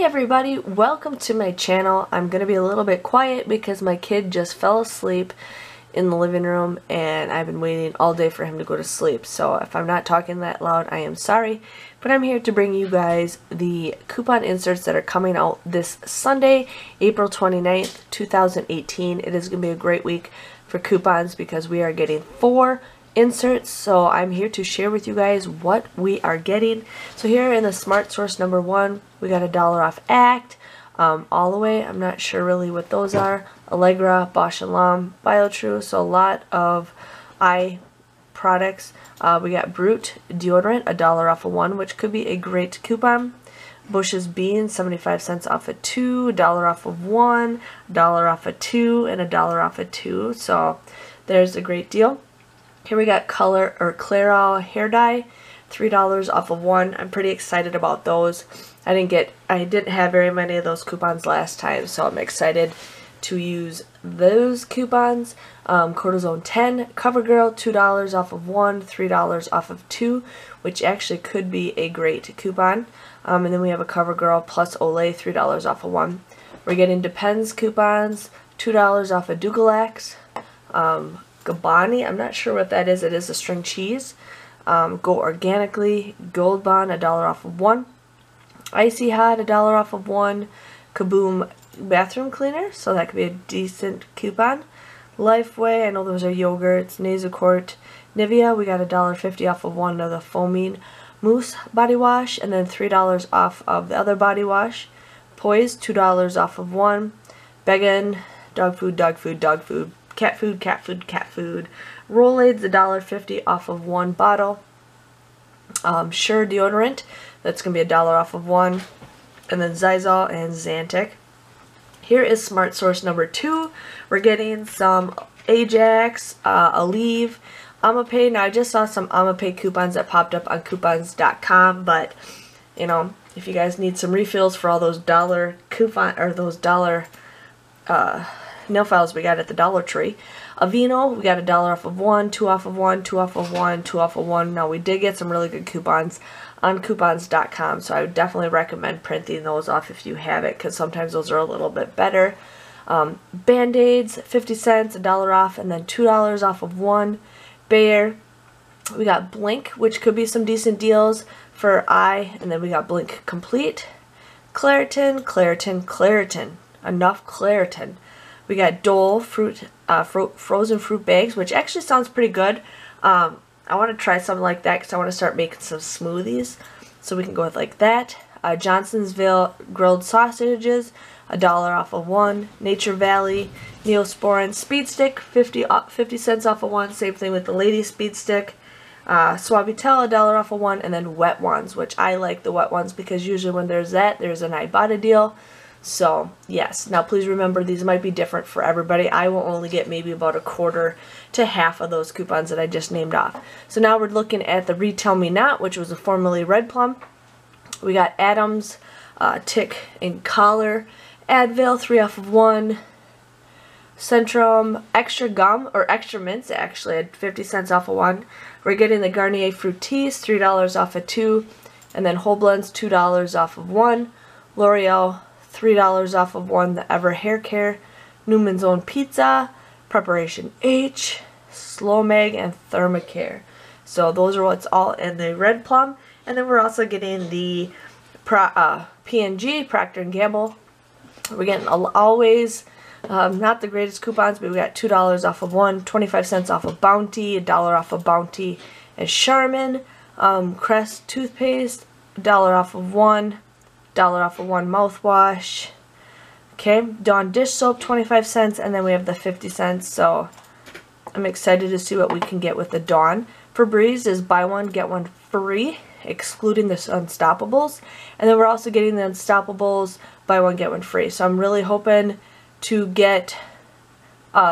everybody, welcome to my channel. I'm going to be a little bit quiet because my kid just fell asleep in the living room and I've been waiting all day for him to go to sleep. So if I'm not talking that loud, I am sorry. But I'm here to bring you guys the coupon inserts that are coming out this Sunday, April 29th, 2018. It is going to be a great week for coupons because we are getting 4 inserts, so I'm here to share with you guys what we are getting. So here in the Smart Source number 1, we got $1 off Act, all the way. I'm not sure really what those are. Allegra, Bosch & Lomb, BioTrue, so a lot of eye products. We got Brute deodorant, $1 off of 1, which could be a great coupon. Bush's Beans, 75 cents off of 2, $1 off of 1, $1 off of 2, and $1 off of 2. So there's a great deal. Here we got Clairol hair dye, $3 off of 1. I'm pretty excited about those. I didn't have very many of those coupons last time, so I'm excited to use those coupons. Cortisone 10, CoverGirl, $2 off of 1, $3 off of 2, which actually could be a great coupon. And then we have a CoverGirl plus Olay, $3 off of 1. We're getting Depends coupons, $2 off of Dugalax. Gabani, I'm not sure what that is. It is a string cheese. Go Organically, Gold Bond, $1 off of 1. Icy Hot, $1 off of 1. Kaboom bathroom cleaner, so that could be a decent coupon. Lifeway, I know those are yogurts. Nasacort, Nivea, we got $1.50 off of 1 of the foaming mousse body wash, and then $3 off of the other body wash. Poise, $2 off of 1. Vegan, dog food, dog food, dog food. Cat food, cat food, cat food. Rolaids, $1.50 off of 1 bottle. Sure deodorant, that's going to be $1 off of 1. And then Zysol and Zantic. Here is Smart Source number 2. We're getting some Ajax, Aleve, Amapay. Now I just saw some Amapay coupons that popped up on coupons.com, but you know, if you guys need some refills for all those dollar coupon or those dollar nail files we got at the Dollar Tree. Aveeno, we got $1 off of 1, 2 off of 1, 2 off of 1, 2 off of 1. Now we did get some really good coupons on coupons.com, so I would definitely recommend printing those off if you have it, because sometimes those are a little bit better. Band-Aids, 50 cents, $1 off, and then $2 off of 1. Bayer, we got Blink, which could be some decent deals for eye, and then we got Blink Complete. Claritin, enough Claritin. We got Dole frozen fruit bags, which actually sounds pretty good. I want to try something like that because I want to start making some smoothies. So we can go with like that. Johnsonville grilled sausages, $1 off of 1. Nature Valley Neosporin Speed Stick, 50 cents off of 1. Same thing with the Lady Speed Stick. Suavitel, $1 off of 1. And then Wet Ones, which I like the Wet Ones because usually when there's that, there's an Ibotta deal. So, yes. Now, please remember, these might be different for everybody. I will only get maybe about a quarter to half of those coupons that I just named off. So now we're looking at the Retail Me Not, which was a formerly Red Plum. We got Adams, Tick and Collar, Advil, 3 off of 1. Centrum, Extra Gum, or Extra Mints, actually, at 50 cents off of 1. We're getting the Garnier Fructis, $3 off of 2. And then Whole Blends, $2 off of 1. L'Oreal, $3 off of 1, the Ever Hair Care, Newman's Own Pizza, Preparation H, Slow Mag, and Thermacare. So those are what's all in the Red Plum. And then we're also getting the P&G, Procter & Gamble. We're getting always, not the greatest coupons, but we got $2 off of 1, 25 cents off of Bounty, $1 off of Bounty and Charmin. Crest toothpaste, $1 off of 1. $1 off of 1 mouthwash. Okay, Dawn dish soap, 25 cents, and then we have the 50 cents. So I'm excited to see what we can get with the Dawn. Febreze is buy one get one free, excluding the Unstoppables, and then we're also getting the Unstoppables buy one get one free. So I'm really hoping to get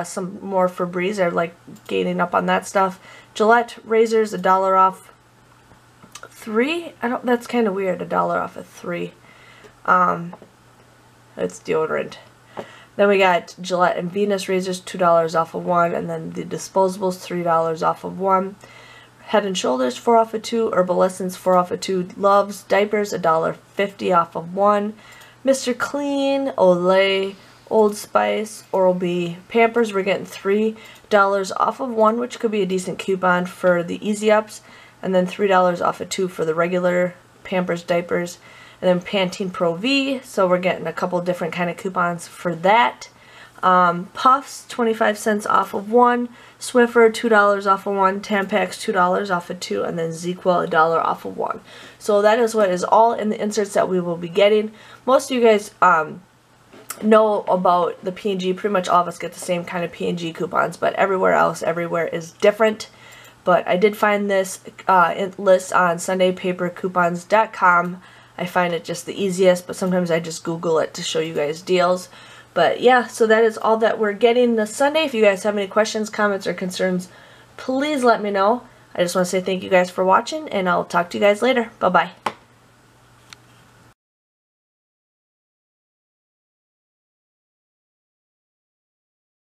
some more Febreze. I like gaining up on that stuff. Gillette razors, $1 off 3. That's kind of weird. $1 off of 3. It's deodorant. Then we got Gillette and Venus razors, $2 off of 1, and then the disposables, $3 off of 1. Head & Shoulders, 4 off of 2. Herbal Essence, 4 off of 2. Love's diapers, $1.50 off of 1. Mr. Clean, Olay, Old Spice, Oral-B, Pampers, we're getting $3 off of one, which could be a decent coupon for the Easy Ups, and then $3 off of two for the regular Pampers diapers. And then Pantene Pro V, so we're getting a couple different kind of coupons for that. Puffs, 25 cents off of one. Swiffer, $2 off of one. Tampax, $2 off of two. And then ZzzQuil, $1 off of one. So that is what is all in the inserts that we will be getting. Most of you guys know about the P&G. Pretty much all of us get the same kind of P&G coupons, but everywhere is different. But I did find this list on SundayPaperCoupons.com. I find it just the easiest, but sometimes I just Google it to show you guys deals. But yeah, so that is all that we're getting this Sunday. If you guys have any questions, comments, or concerns, please let me know. I just want to say thank you guys for watching, and I'll talk to you guys later. Bye-bye.